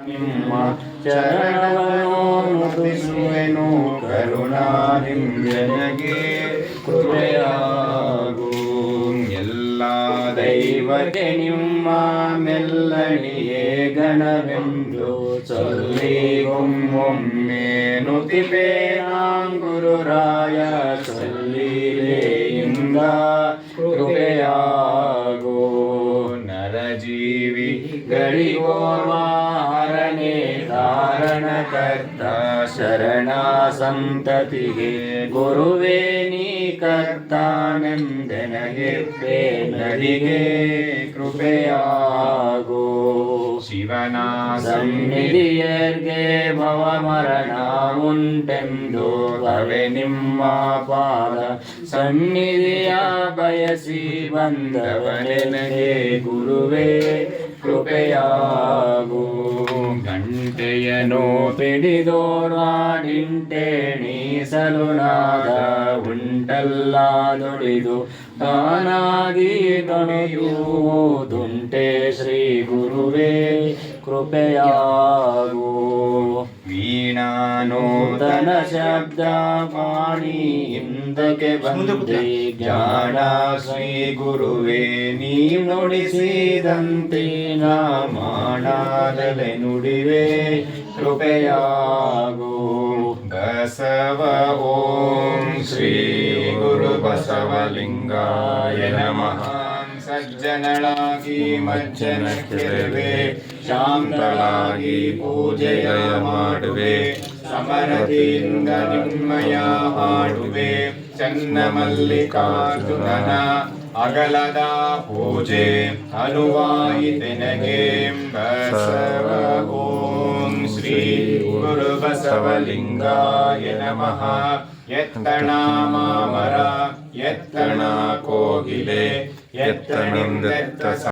ನಿಮ್ಮ ಚರಣವನ್ನು ಮುಟ್ಟಿಸುವೆನು ಕರುಣಾನಿಂದನಿಗೆ ಕೃಪೆಯಾಗು. ಎಲ್ಲ ದೈವಕ್ಕೆ ನಿಮ್ಮ ಮೆಲ್ಲಣಿಯೇ ಗಣವೆಂದು ಸಲ್ಲಿಗೊಮ್ಮೊಮ್ಮೆ ನುತಿಪೆ ಗುರುರಾಯ ಸಲ್ಲಿಲೆಯಿಂದ ಕೃಪೆಯಾಗೋ. ನರಜೀವಿ ಗಳಿಗೋರ್ವಾರನೆ ಕಾರಣಕರ್ತ ಶರಣ ಸಂತತಿಗೆ ಗುರುವೇ ನೀ ಕರ್ತಾನೆಂದೆನಗೆಪ್ಪೆ ನಡಿಗೆ ಕೃಪೆಯಾಗೋ. ಶಿವನ ಸನ್ನಿಧಿಯರ್ಗೆ ಭವ ಮರಣ ಉಂಟೆಂದು ಭವೆ ನಿಮ್ಮ ಪಾದ ಸನ್ನಿಧಿಯ ಬಯಸಿ ಬಂದವನೆನಗೆ ಗುರುವೇ ಕೃಪೆಯಾಗು. ಗಂಟೆಯನು ಪಿಡಿದೋರ್ವಾಡಿಂಟೆಣೀಸಲು ನಾದ ಉಂಟಲ್ಲ ನುಡಿದು ತಾನಾಗಿ ದೊಣೆಯುವುದುಂಟೆ ಶ್ರೀ ಗುರುವೇ ಕೃಪೆಯಾಗು. ವೀಣಾನೂತನ ಶಬ್ದ ಪಾಣಿ ಹಿಂದಕ್ಕೆ ಬಂದೆ ಜ್ಞಾನ ಶ್ರೀ ಗುರುವೇ ನೀ ನುಡಿಸಿದಂತೆ ನಾ ಮಾಡಾದಲೆ ನುಡಿವೆ ಕೃಪೆಯಾಗು. ಬಸವ ಓಂ ಶ್ರೀ ಗುರು ಬಸವಲಿಂಗಾಯ ನಮಃ. ಸಜ್ಜನಳಾಗಿ ಮಜ್ಜನ ಕೆರವೆ ಶಾಂತಳಾಗಿ ಪೂಜೆಯ ಮಾಡುವೆ. ಸಮರದಿಂದ ನಿಮ್ಮಯ ಹಾಡುವೆ ಚನ್ನ ಮಲ್ಲಿಕಾರ್ಜುನನ ಅಗಲದ ಪೂಜೆ ಅನುವಾಯಿತೆನಗೆ. ಬಸವ ಓಂ ಶ್ರೀ ಗುರು ಬಸವಲಿಂಗಾಯ ನಮಃ. ಎತ್ತಣ ಮಾಮರ ಎತ್ತಣ ಕೋಗಿಲೆ ಎತ್ತಣಿಂದೆತ್ತ